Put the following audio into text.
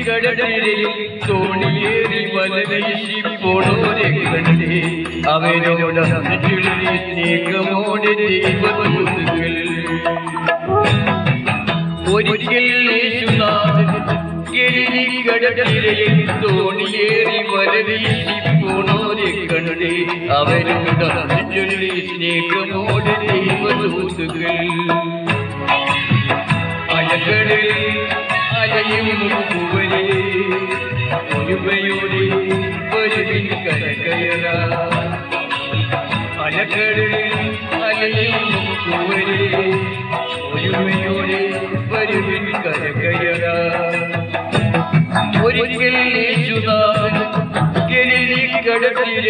കടലിൽ തോണിയേറി വലവീശി പോണോരെ കണ്ടേ അവരോട് സ്നേഹമോടെ ദൈവദൂതകൾ ഒരിക്കൽ യേശുനാഥൻ കടലിൽ തോണിയേറി വലവീശി പോണോരെ കണ്ടേ അവരോട് സ്നേഹമോടെ ദൈവദൂതകൾ അലകളിൽ അലയും പൂവരെ ഒരുമയോടെ വരുവിൻ കരകയറ അലകളിൽ അലയും പൂവരെ ഒരുമയോടെ വരുവിൻ കരകയറ ഒരിക്കൽ യേശുനാഥൻ ഗലീലക്കടലിൽ